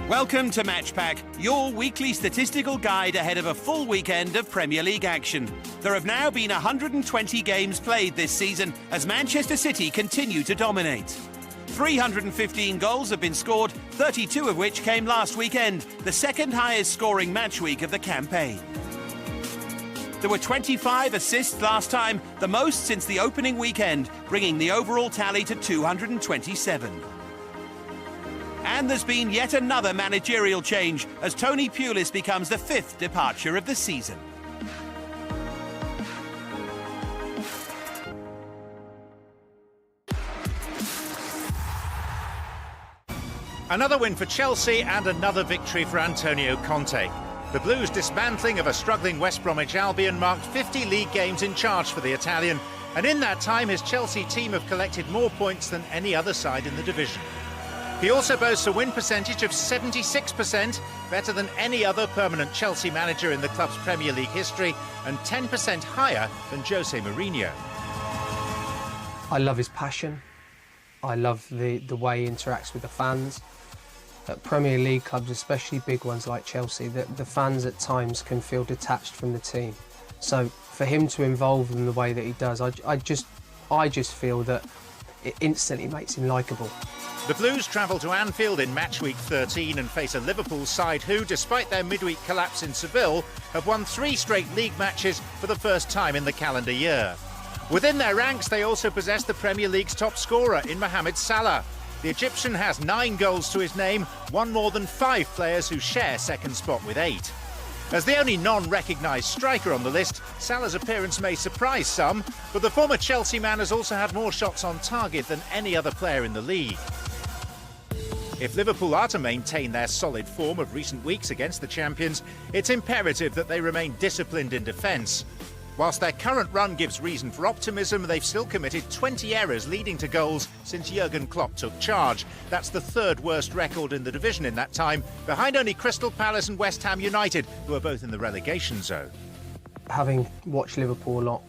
Welcome to Match Pack, your weekly statistical guide ahead of a full weekend of Premier League action. There have now been 120 games played this season as Manchester City continue to dominate. 315 goals have been scored, 32 of which came last weekend, the second highest scoring match week of the campaign. There were 25 assists last time, the most since the opening weekend, bringing the overall tally to 227. And there's been yet another managerial change as Tony Pulis becomes the fifth departure of the season. Another win for Chelsea and another victory for Antonio Conte. The Blues' dismantling of a struggling West Bromwich Albion marked 50 league games in charge for the Italian, and in that time his Chelsea team have collected more points than any other side in the division. He also boasts a win percentage of 76%, better than any other permanent Chelsea manager in the club's Premier League history, and 10% higher than Jose Mourinho. I love his passion. I love the way he interacts with the fans. At Premier League clubs, especially big ones like Chelsea, the fans at times can feel detached from the team. So for him to involve them the way that he does, I just feel that it instantly makes him likeable. The Blues travel to Anfield in match week 13 and face a Liverpool side who, despite their midweek collapse in Seville, have won 3 straight league matches for the first time in the calendar year. Within their ranks, they also possess the Premier League's top scorer in Mohamed Salah. The Egyptian has 9 goals to his name, one more than 5 players who share second spot with 8. As the only non-recognised striker on the list, Salah's appearance may surprise some, but the former Chelsea man has also had more shots on target than any other player in the league. If Liverpool are to maintain their solid form of recent weeks against the champions, it's imperative that they remain disciplined in defence. Whilst their current run gives reason for optimism, they've still committed 20 errors leading to goals since Jurgen Klopp took charge. That's the 3rd worst record in the division in that time, behind only Crystal Palace and West Ham United, who are both in the relegation zone. Having watched Liverpool a lot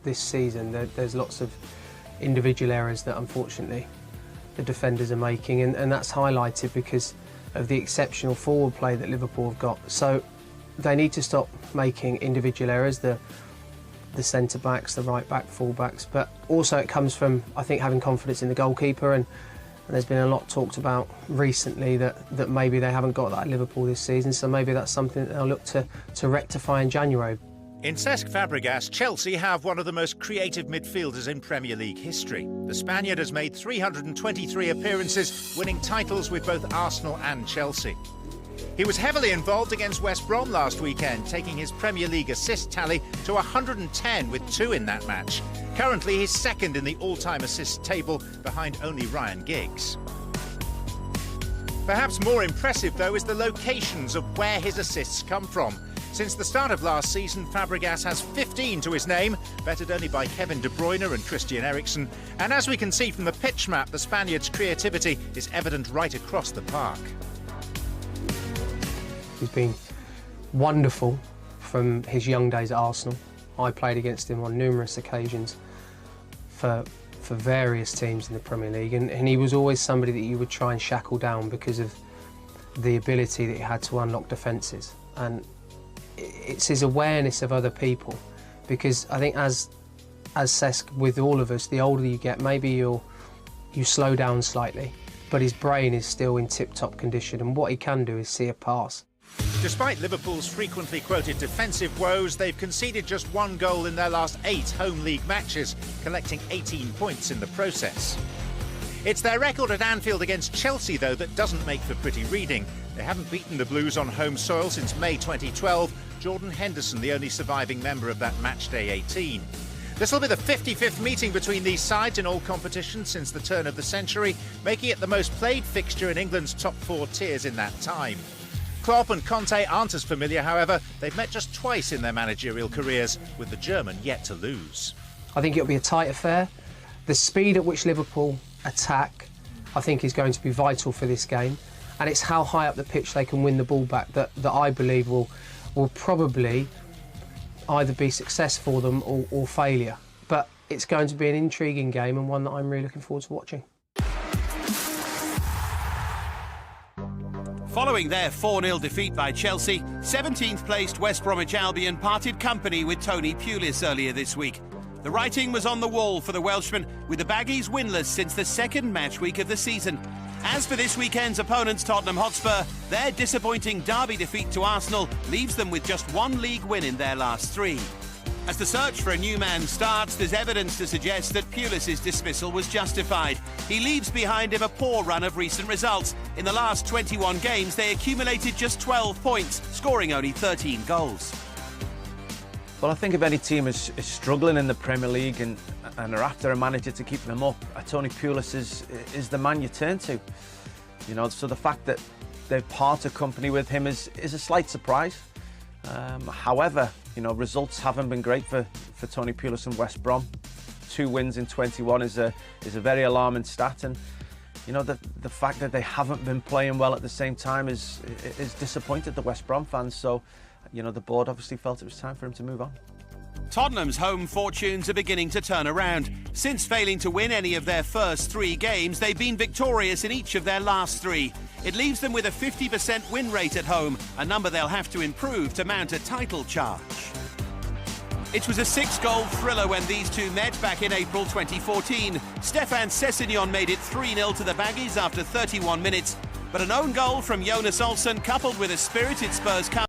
this season, there's lots of individual errors that unfortunately the defenders are making, and that's highlighted because of the exceptional forward play that Liverpool have got. So they need to stop making individual errors, the centre-backs, the right-back, full-backs, but also it comes from, I think, having confidence in the goalkeeper, and there's been a lot talked about recently that maybe they haven't got that at Liverpool this season, so maybe that's something that they'll look to rectify in January. In Cesc Fabregas, Chelsea have one of the most creative midfielders in Premier League history. The Spaniard has made 323 appearances, winning titles with both Arsenal and Chelsea. He was heavily involved against West Brom last weekend, taking his Premier League assist tally to 110 with 2 in that match. Currently, he's second in the all-time assist table, behind only Ryan Giggs. Perhaps more impressive, though, is the locations of where his assists come from. Since the start of last season, Fabregas has 15 to his name, bettered only by Kevin De Bruyne and Christian Eriksen. And as we can see from the pitch map, the Spaniard's creativity is evident right across the park. He's been wonderful from his young days at Arsenal. I played against him on numerous occasions for various teams in the Premier League, and he was always somebody that you would try and shackle down because of the ability that he had to unlock defences. And it's his awareness of other people, because I think as Cesc, with all of us, the older you get, maybe you slow down slightly, but his brain is still in tip-top condition, and what he can do is see a pass. Despite Liverpool's frequently quoted defensive woes, they've conceded just 1 goal in their last 8 home league matches, collecting 18 points in the process. It's their record at Anfield against Chelsea, though, that doesn't make for pretty reading. They haven't beaten the Blues on home soil since May 2012, Jordan Henderson the only surviving member of that matchday 18. This will be the 55th meeting between these sides in all competitions since the turn of the century, making it the most played fixture in England's top 4 tiers in that time. Klopp and Conte aren't as familiar, however. They've met just twice in their managerial careers, with the German yet to lose. I think it'll be a tight affair. The speed at which Liverpool attack, I think, is going to be vital for this game, and it's how high up the pitch they can win the ball back that I believe will probably either be success for them or failure. But it's going to be an intriguing game, and one that I'm really looking forward to watching. Following their 4-0 defeat by Chelsea, 17th placed West Bromwich Albion parted company with Tony Pulis earlier this week. The writing was on the wall for the Welshman, with the Baggies winless since the second match week of the season. As for this weekend's opponents, Tottenham Hotspur, their disappointing derby defeat to Arsenal leaves them with just one league win in their last 3. As the search for a new man starts, there's evidence to suggest that Pulis' dismissal was justified. He leaves behind him a poor run of recent results. In the last 21 games, they accumulated just 12 points, scoring only 13 goals. Well, I think if any team is struggling in the Premier League and are after a manager to keep them up, Tony Pulis is the man you turn to. You know, so the fact that they've parted company with him is a slight surprise. However, you know, results haven't been great for Tony Pulis and West Brom. 2 wins in 21 is a very alarming stat, and you know, the fact that they haven't been playing well at the same time is disappointed the West Brom fans. So, you know, the board obviously felt it was time for him to move on. Tottenham's home fortunes are beginning to turn around. Since failing to win any of their first 3 games, they've been victorious in each of their last 3. It leaves them with a 50% win rate at home, a number they'll have to improve to mount a title charge. It was a 6-goal thriller when these two met back in April 2014. Stefan Sessegnon made it 3-0 to the Baggies after 31 minutes, but an own goal from Jonas Olsson, coupled with a spirited Spurs comeback,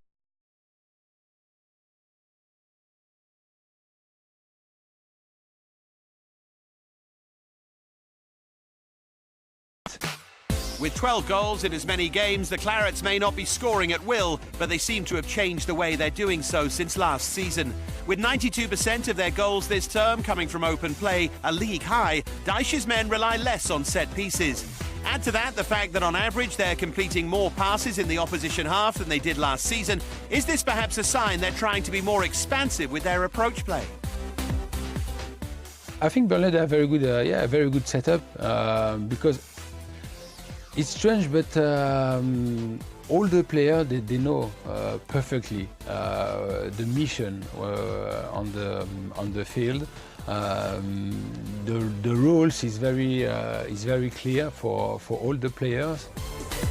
with 12 goals in as many games, the Clarets may not be scoring at will, but they seem to have changed the way they're doing so since last season. With 92% of their goals this term coming from open play, a league high, Dyche's men rely less on set pieces. Add to that the fact that on average they're completing more passes in the opposition half than they did last season. Is this perhaps a sign they're trying to be more expansive with their approach play? I think Burnley have a very good setup because it's strange, but all the players they know perfectly the mission on the field. The rules is very clear for all the players.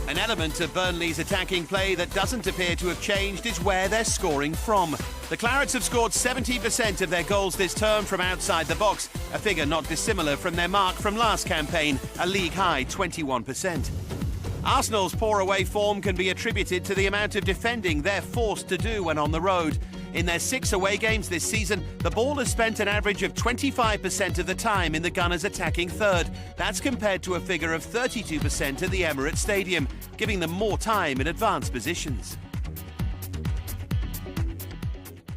An element of Burnley's attacking play that doesn't appear to have changed is where they're scoring from. The Clarets have scored 70% of their goals this term from outside the box, a figure not dissimilar from their mark from last campaign, a league-high 21%. Arsenal's poor away form can be attributed to the amount of defending they're forced to do when on the road. In their 6 away games this season, the ball has spent an average of 25% of the time in the Gunners' attacking third. That's compared to a figure of 32% at the Emirates Stadium, giving them more time in advanced positions.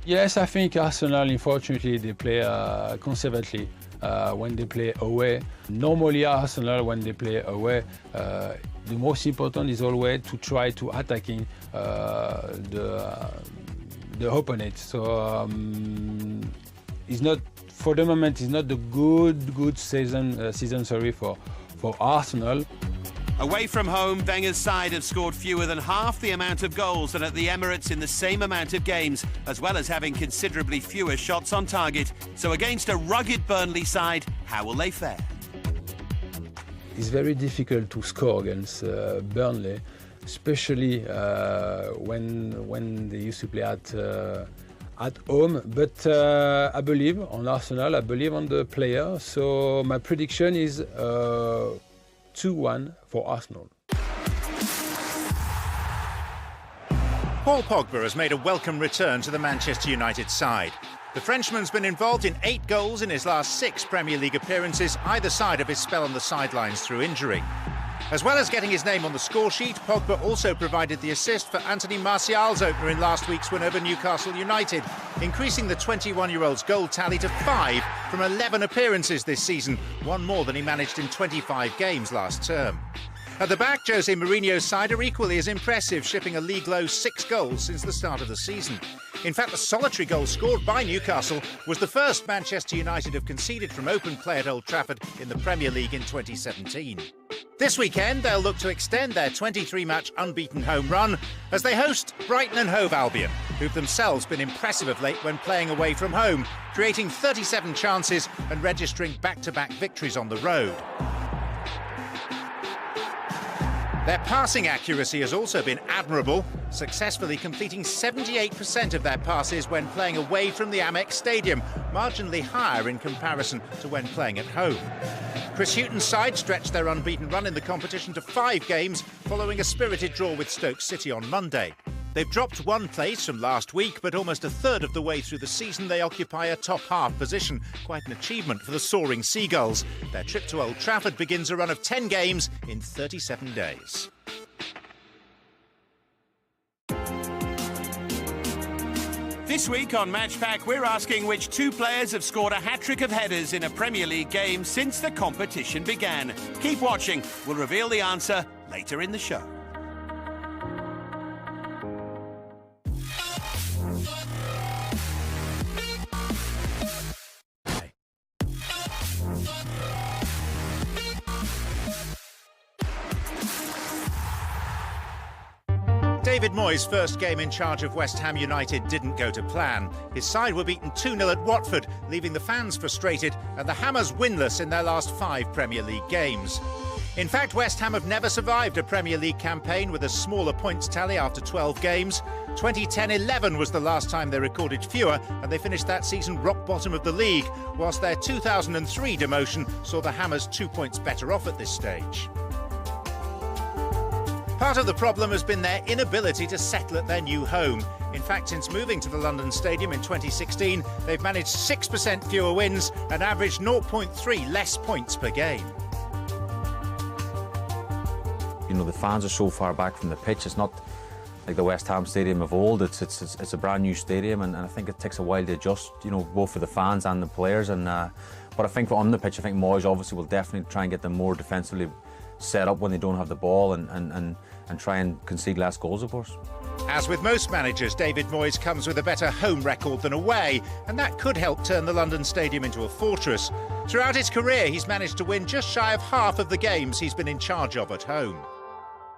Yes, I think Arsenal, unfortunately, they play conservatively when they play away. Normally, Arsenal, when they play away, the most important is always to try to attacking the opponent. So it's not, for the moment, it's not the good season for Arsenal. Away from home, Wenger's side have scored fewer than half the amount of goals than at the Emirates in the same amount of games, as well as having considerably fewer shots on target. So against a rugged Burnley side, how will they fare? It's very difficult to score against Burnley, especially when they used to play at home. But I believe on Arsenal, I believe on the player. So my prediction is 2-1 for Arsenal. Paul Pogba has made a welcome return to the Manchester United side. The Frenchman's been involved in 8 goals in his last 6 Premier League appearances, either side of his spell on the sidelines through injury. As well as getting his name on the score sheet, Pogba also provided the assist for Anthony Martial's opener in last week's win over Newcastle United, increasing the 21-year-old's goal tally to 5 from 11 appearances this season, one more than he managed in 25 games last term. At the back, Jose Mourinho's side are equally as impressive, shipping a league-low 6 goals since the start of the season. In fact, the solitary goal scored by Newcastle was the first Manchester United have conceded from open play at Old Trafford in the Premier League in 2017. This weekend, they'll look to extend their 23-match unbeaten home run as they host Brighton and Hove Albion, who've themselves been impressive of late when playing away from home, creating 37 chances and registering back-to-back victories on the road. Their passing accuracy has also been admirable, successfully completing 78% of their passes when playing away from the Amex Stadium, marginally higher in comparison to when playing at home. Chris Hughton's side stretched their unbeaten run in the competition to 5 games following a spirited draw with Stoke City on Monday. They've dropped 1 place from last week, but almost a third of the way through the season they occupy a top half position. Quite an achievement for the soaring Seagulls. Their trip to Old Trafford begins a run of 10 games in 37 days. This week on Match Pack, we're asking which 2 players have scored a hat-trick of headers in a Premier League game since the competition began. Keep watching. We'll reveal the answer later in the show. David Moyes' first game in charge of West Ham United didn't go to plan. His side were beaten 2-0 at Watford, leaving the fans frustrated, and the Hammers winless in their last 5 Premier League games. In fact, West Ham have never survived a Premier League campaign with a smaller points tally after 12 games. 2010-11 was the last time they recorded fewer, and they finished that season rock bottom of the league, whilst their 2003 demotion saw the Hammers 2 points better off at this stage. Part of the problem has been their inability to settle at their new home. In fact, since moving to the London Stadium in 2016, they've managed 6% fewer wins and averaged 0.3 less points per game. You know, the fans are so far back from the pitch. It's not like the West Ham Stadium of old. It's a brand new stadium, and I think it takes a while to adjust, you know, both for the fans and the players. And but I think on the pitch, I think Moyes obviously will definitely try and get them more defensively set up when they don't have the ball, and try and concede less goals, of course. As with most managers, David Moyes comes with a better home record than away, and that could help turn the London Stadium into a fortress. Throughout his career, he's managed to win just shy of half of the games he's been in charge of at home.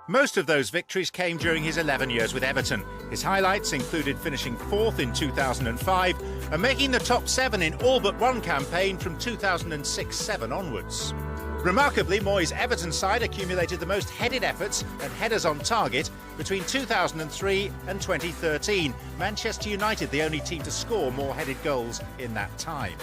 Most of those victories came during his 11 years with Everton. His highlights included finishing 4th in 2005 and making the top 7 in all but one campaign from 2006-07 onwards. Remarkably, Moyes' Everton side accumulated the most headed efforts and headers on target between 2003 and 2013. Manchester United, the only team to score more headed goals in that time.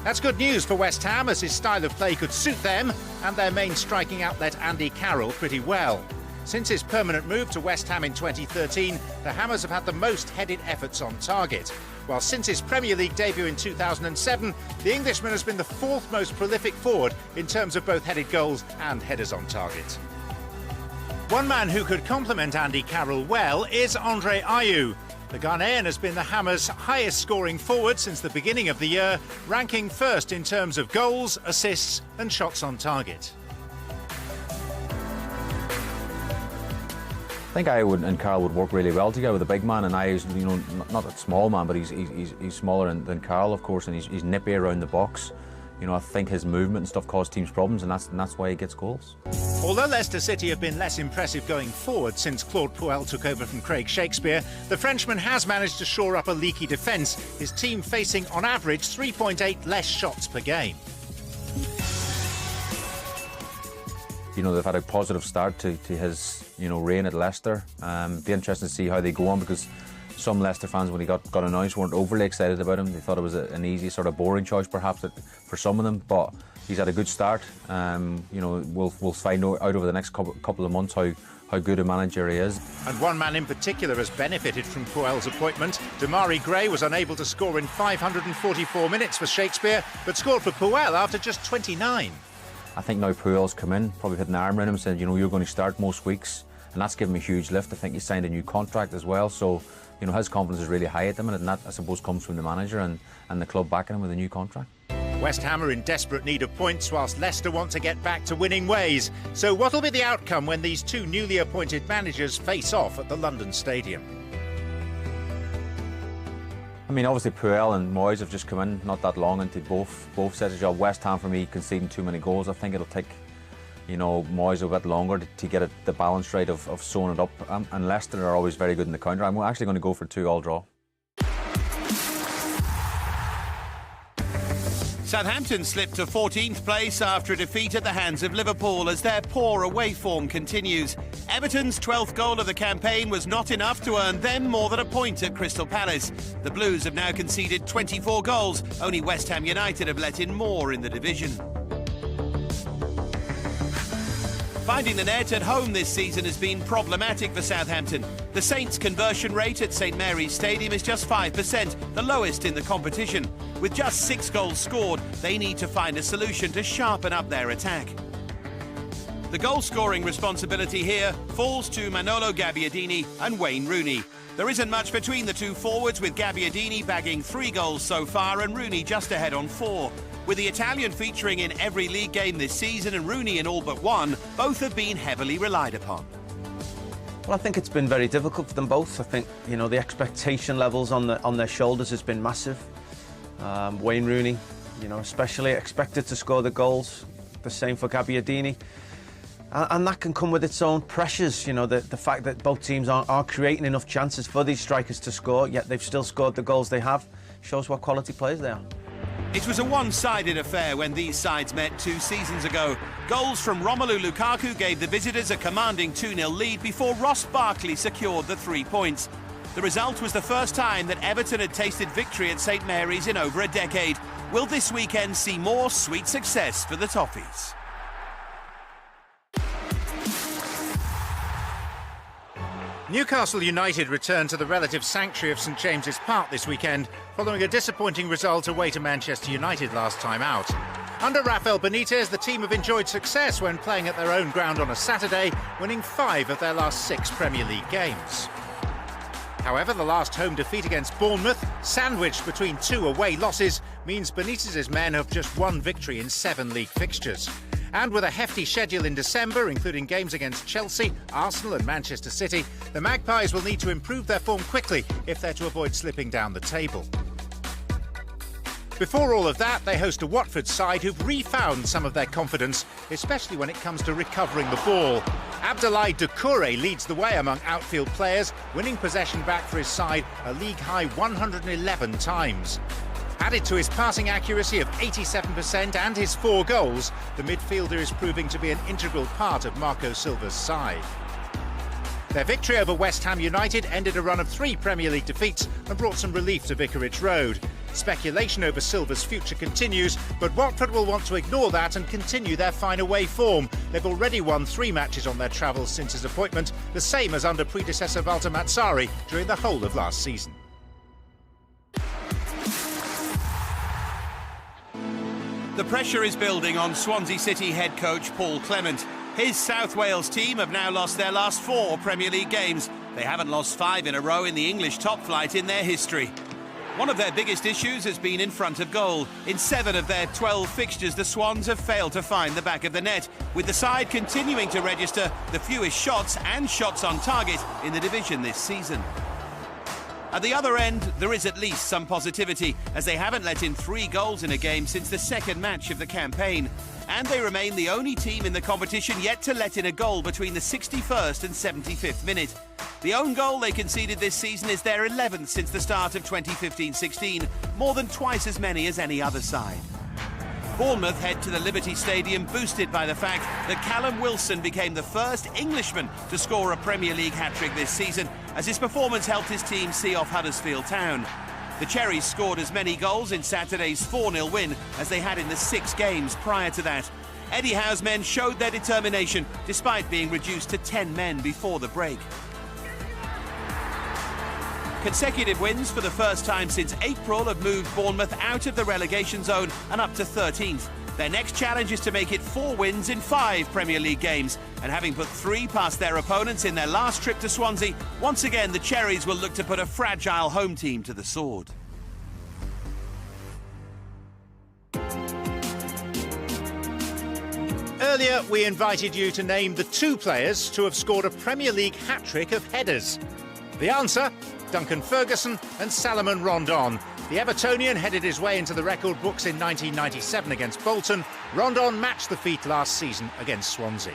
That's good news for West Ham, as his style of play could suit them and their main striking outlet Andy Carroll pretty well. Since his permanent move to West Ham in 2013, the Hammers have had the most headed efforts on target. While since his Premier League debut in 2007, the Englishman has been the 4th most prolific forward in terms of both headed goals and headers on target. One man who could complement Andy Carroll well is Andre Ayew. The Ghanaian has been the Hammers' highest scoring forward since the beginning of the year, ranking 1st in terms of goals, assists and shots on target. I think Ayew and Carroll would work really well together with a big man, and Ayew's, you know, not a small man, but he's smaller than Carroll, of course, and he's nippy around the box. You know, I think his movement and stuff cause teams problems, and that's why he gets goals. Although Leicester City have been less impressive going forward since Claude Puel took over from Craig Shakespeare, the Frenchman has managed to shore up a leaky defence, his team facing on average 3.8 less shots per game. You know, they've had a positive start to his, you know, reign at Leicester. Be interesting to see how they go on, because some Leicester fans, when he got announced, weren't overly excited about him. They thought it was an easy, sort of boring choice, perhaps, for some of them. But he's had a good start. You know, we'll find out over the next couple of months how good a manager he is. And one man in particular has benefited from Puel's appointment. Demarai Gray was unable to score in 544 minutes for Shakespeare, but scored for Puel after just 29. I think now Puel's come in, probably put an arm around him and said, you know, you're going to start most weeks, and that's given him a huge lift. I think he signed a new contract as well, so, you know, his confidence is really high at the minute, and that, I suppose, comes from the manager and the club backing him with a new contract. West Ham are in desperate need of points, whilst Leicester want to get back to winning ways. So what will be the outcome when these two newly appointed managers face off at the London Stadium? I mean, obviously Puel and Moyes have just come in not that long into both sets of job. West Ham, for me, conceding too many goals. I think it'll take, you know, Moyes a bit longer to get the balance right of sewing it up. And Leicester are always very good in the counter. I'm actually going to go for 2-2 draw. Southampton slipped to 14th place after a defeat at the hands of Liverpool as their poor away form continues. Everton's 12th goal of the campaign was not enough to earn them more than a point at Crystal Palace. The Blues have now conceded 24 goals. Only West Ham United have let in more in the division. Finding the net at home this season has been problematic for Southampton. The Saints' conversion rate at St Mary's Stadium is just 5%, the lowest in the competition. With just 6 goals scored, they need to find a solution to sharpen up their attack. The goal-scoring responsibility here falls to Manolo Gabbiadini and Wayne Rooney. There isn't much between the two forwards, with Gabbiadini bagging 3 goals so far and Rooney just ahead on 4. With the Italian featuring in every league game this season and Rooney in all but one, both have been heavily relied upon. Well, I think it's been very difficult for them both. I think, you know, the expectation levels on their shoulders has been massive. Wayne Rooney, you know, especially expected to score the goals. The same for Gabbiadini. And that can come with its own pressures, you know, the fact that both teams are creating enough chances for these strikers to score, yet they've still scored the goals they have, shows what quality players they are. It was a one-sided affair when these sides met 2 seasons ago. Goals from Romelu Lukaku gave the visitors a commanding 2-0 lead before Ross Barkley secured the 3 points. The result was the first time that Everton had tasted victory at St Mary's in over a decade. Will this weekend see more sweet success for the Toffees? Newcastle United returned to the relative sanctuary of St James's Park this weekend, following a disappointing result away to Manchester United last time out. Under Rafael Benitez, the team have enjoyed success when playing at their own ground on a Saturday, winning 5 of their last 6 Premier League games. However, the last home defeat against Bournemouth, sandwiched between 2 away losses, means Benitez's men have just 1 victory in 7 league fixtures. And with a hefty schedule in December, including games against Chelsea, Arsenal and Manchester City, the Magpies will need to improve their form quickly if they're to avoid slipping down the table. Before all of that, they host a Watford side who've refound some of their confidence, especially when it comes to recovering the ball. Abdoulaye Doucouré leads the way among outfield players, winning possession back for his side a league-high 111 times. Added to his passing accuracy of 87% and his 4 goals, the midfielder is proving to be an integral part of Marco Silva's side. Their victory over West Ham United ended a run of 3 Premier League defeats and brought some relief to Vicarage Road. Speculation over Silva's future continues, but Watford will want to ignore that and continue their fine away form. They've already won 3 matches on their travels since his appointment, the same as under predecessor Walter Mazzarri during the whole of last season. The pressure is building on Swansea City head coach Paul Clement. His South Wales team have now lost their last 4 Premier League games. They haven't lost 5 in a row in the English top flight in their history. One of their biggest issues has been in front of goal. In 7 of their 12 fixtures, the Swans have failed to find the back of the net, with the side continuing to register the fewest shots and shots on target in the division this season. At the other end, there is at least some positivity, as they haven't let in 3 goals in a game since the second match of the campaign. And they remain the only team in the competition yet to let in a goal between the 61st and 75th minute. The own goal they conceded this season is their 11th since the start of 2015-16, more than twice as many as any other side. Bournemouth head to the Liberty Stadium boosted by the fact that Callum Wilson became the first Englishman to score a Premier League hat-trick this season, as his performance helped his team see off Huddersfield Town. The Cherries scored as many goals in Saturday's 4-0 win as they had in the 6 games prior to that. Eddie Howe's men showed their determination despite being reduced to 10 men before the break. Consecutive wins for the first time since April have moved Bournemouth out of the relegation zone and up to 13th. Their next challenge is to make it 4 wins in 5 Premier League games, and having put 3 past their opponents in their last trip to Swansea, once again the Cherries will look to put a fragile home team to the sword. Earlier, we invited you to name the 2 players to have scored a Premier League hat-trick of headers. The answer? Duncan Ferguson and Salomon Rondon. The Evertonian headed his way into the record books in 1997 against Bolton. Rondon matched the feat last season against Swansea.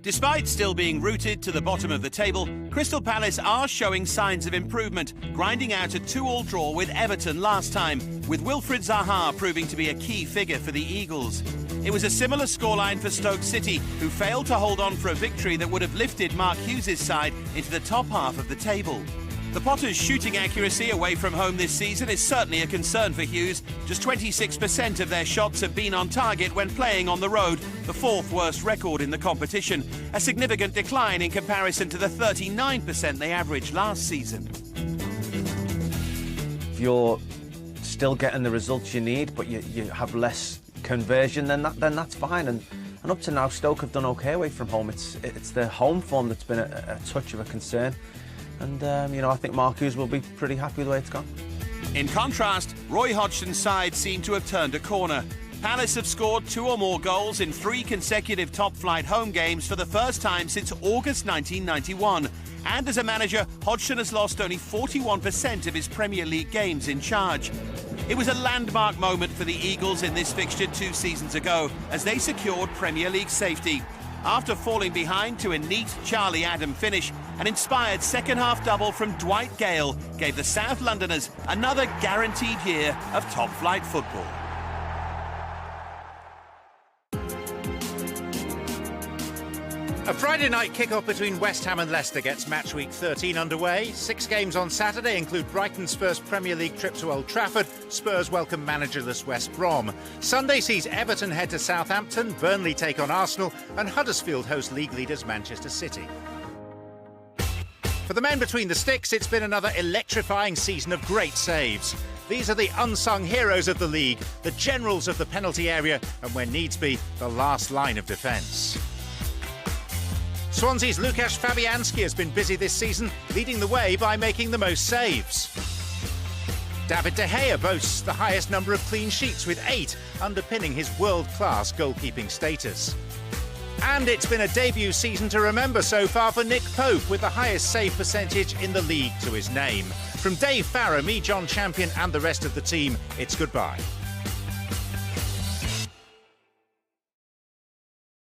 Despite still being rooted to the bottom of the table, Crystal Palace are showing signs of improvement, grinding out a 2-2 draw with Everton last time, with Wilfried Zaha proving to be a key figure for the Eagles. It was a similar scoreline for Stoke City, who failed to hold on for a victory that would have lifted Mark Hughes' side into the top half of the table. The Potters' shooting accuracy away from home this season is certainly a concern for Hughes. Just 26% of their shots have been on target when playing on the road, the 4th worst record in the competition, a significant decline in comparison to the 39% they averaged last season. If you're still getting the results you need, but you have less conversion, then that's fine. And up to now, Stoke have done okay away from home. It's the home form that's been a touch of a concern. And, I think Mark Hughes will be pretty happy with the way it's gone. In contrast, Roy Hodgson's side seem to have turned a corner. Palace have scored 2 or more goals in 3 consecutive top-flight home games for the first time since August 1991. And as a manager, Hodgson has lost only 41% of his Premier League games in charge. It was a landmark moment for the Eagles in this fixture 2 seasons ago as they secured Premier League safety. After falling behind to a neat Charlie Adam finish, an inspired second-half double from Dwight Gale gave the South Londoners another guaranteed year of top-flight football. A Friday night kick-off between West Ham and Leicester gets match week 13 underway. 6 games on Saturday include Brighton's first Premier League trip to Old Trafford. Spurs welcome managerless West Brom. Sunday sees Everton head to Southampton, Burnley take on Arsenal, and Huddersfield host league leaders Manchester City. For the men between the sticks, it's been another electrifying season of great saves. These are the unsung heroes of the league, the generals of the penalty area, and when needs be, the last line of defence. Swansea's Łukasz Fabianski has been busy this season, leading the way by making the most saves. David De Gea boasts the highest number of clean sheets with 8, underpinning his world-class goalkeeping status. And it's been a debut season to remember so far for Nick Pope, with the highest save percentage in the league to his name. From Dave Farrer, me, John Champion, and the rest of the team, it's goodbye.